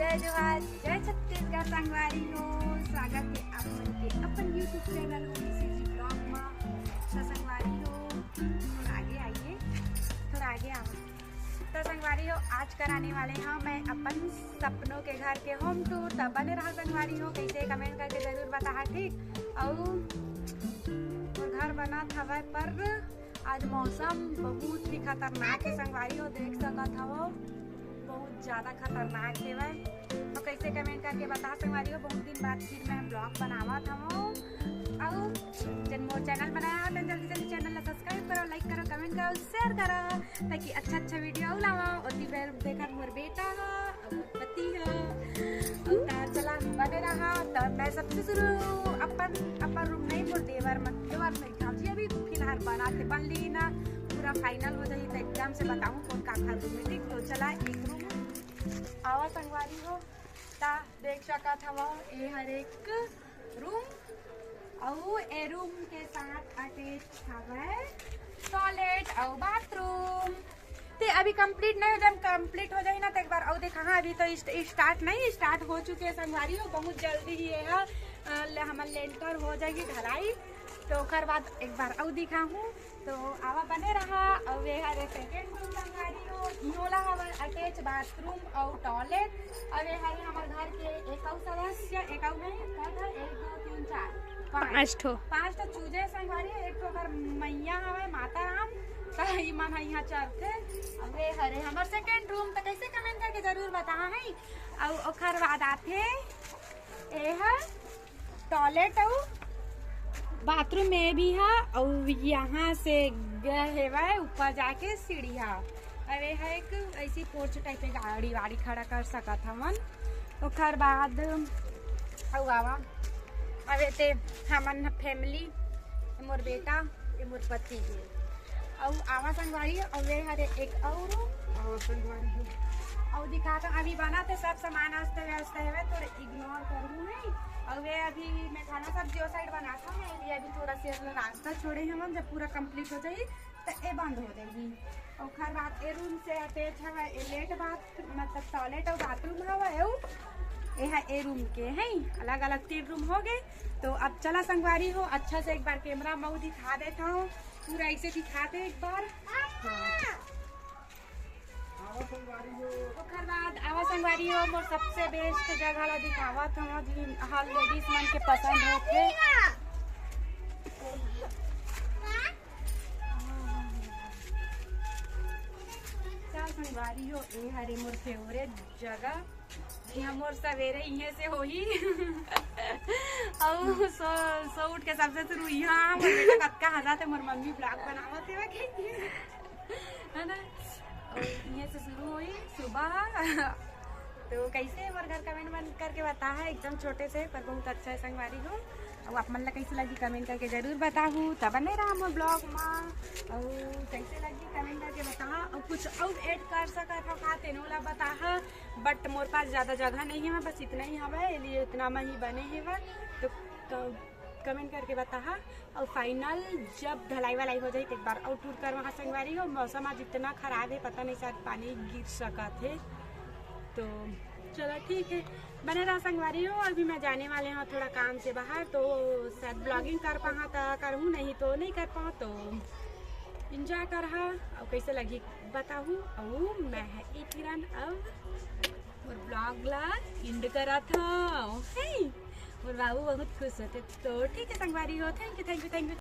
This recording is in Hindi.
जय जोहार, जय छत्तीसगढ़ संगवारी हो। स्वागत है आप मन के अपन यूट्यूब चैनल ओसीजी ब्लॉग में। तो संगवारी हो थोड़ा आगे आइए, थोड़ा आगे आओ। तो संगवारी हो आज कराने वाले हैं मैं अपन सपनों के घर के होम टूर। तब बने रहा संगवारी हो, कैसे कमेंट करके जरूर बता ठीक। और घर बना था पर आज मौसम बहुत ही खतरनाक है संगवारी हो, देख सकत हो बहुत ज़्यादा खतरनाक है वह। तो कैसे कमेंट करके बता संगवारी हो। बहुत दिन बाद फिर मैं ब्लॉग बनावा था और जन मोर चैनल बनाया हो तो जल्दी जल्दी चैनल ला सब्सक्राइब करो, लाइक करो, कमेंट करो, शेयर करो ताकि अच्छा वीडियो लावा। और फिर देखा मोर बेटा है और पति है चला बने रहा। तो मैं सबसे शुरू अपन रूम नहीं मोर देवर में अभी फिलहाल बनाते बन ली ना, पूरा फाइनल हो जाए तो एग्जाम से बताऊँ कौन का घर रूम में ठीक। तो चला एक रूम आवा संगवारी हो ता देख सका था वो ये हर एक रूम और ए रूम के साथ अटैच है टॉयलेट और बाथरूम। ते अभी कंप्लीट नहीं हो, जब कंप्लीट हो जाए ना तो एक बार और देखा। हाँ अभी तो स्टार्ट नहीं स्टार्ट हो चुके हैं संगवारी हो, बहुत जल्दी ही है हमारे लेंटर हो जाएगी ढलाई। तो खर बाद एक बार और दिखा हूँ तो आवा बने रहा। और ये हर सेकेंड रूम संगवारी हो, योला हमारे अटैच बाथरूम और टॉयलेट। और ये हर हमारे घर के एक और सदस्य एक और नहीं 1 2 3 4 5 तो चूजे संगवारी। एक तो घर मैया हवे माता राम कहीं मन यहाँ चलते। अब ये हरे हमारे सेकेंड रूम तो कैसे कमेंट करके जरूर बता है। और ओखर बाद आते ये है टॉयलेट और बाथरूम में भी है। और यहाँ से गए है ऊपर जाके सीढ़ी है। अरे है एक ऐसी पोर्च टाइप के गाड़ी वाड़ी खड़ा कर सकत हमन। ओखर बाद आवा अबे ते हमन फैमिली मोर बेटा ये मोर पति है और आवा संगवारी। और वे हरे एक और संगवारी और दिखाता अभी बना थे सब सामान आस्ते व्यवस्था है थोड़ा इग्नोर करूँ नहीं। और वे अभी मैं खाना सब्जी और साइड बनाता हूँ ये अभी थोड़ा सा रास्ता छोड़े हम जब पूरा कंप्लीट हो जाए तो ये बंद हो जाएगी। और खैर बात ए रूम से अटैच है लेट बाथ मतलब टॉयलेट और बाथरूम है ये है ए रूम के हैं अलग अलग 3 रूम हो गए। तो अब चला संगवारी हो अच्छा से एक बार कैमरा मऊ दिखा देता हूँ, पूरा ऐसे दिखाते एक बार। ओखर बाद आवा संगवारी हो मोर सबसे बेस्ट जगह ला दिखावा था हर लेडीज मन के पसंद होते। चल संगवारी हो ये हरे मोर फेवरेट जगह यहाँ मोर सवेरे यहाँ से हो ही और सो उठ के सबसे शुरू यहाँ मोर बेटा कत्का हंसाते मोर मम्मी ब्लॉग बनावत है ना। और यहाँ से शुरू हुई सुबह। तो कैसे मोर घर कमेंट बंद करके बता है एकदम छोटे से पर बहुत अच्छा है संगवारी हो। और आप मन ला कैसे लगी कमेंट करके जरूर बताहूँ तब बने रहा मोर ब्लॉग में। और कैसे लगी कमेंट करके बता और कुछ और ऐड कर सकत हो का तेनो ला बता। बट मोर पास ज़्यादा जगह नहीं है बस इतना ही हवा इसलिए इतना में ही बने है तो कमेंट करके बता। और फाइनल जब ढलाई वलाई हो जाए एक बार और टूर कर वहाँ संगवारी हो। मौसम आज इतना खराब है पता नहीं शायद पानी गिर सका थे। तो चलो ठीक है बने रहा संगवारी हो। अभी मैं जाने वाले हूँ थोड़ा काम से बाहर तो शायद ब्लॉगिंग कर पाऊँ तो करूँ नहीं तो नहीं कर पाऊँ तो इंजॉय कर रहा। और कैसे लगी बताऊँ। और मैं है एक किरण अब ब्लॉग ला इंड करा था और बाबू बहुत खुश होते। तो ठीक है संगवारी हो, थैंक यू।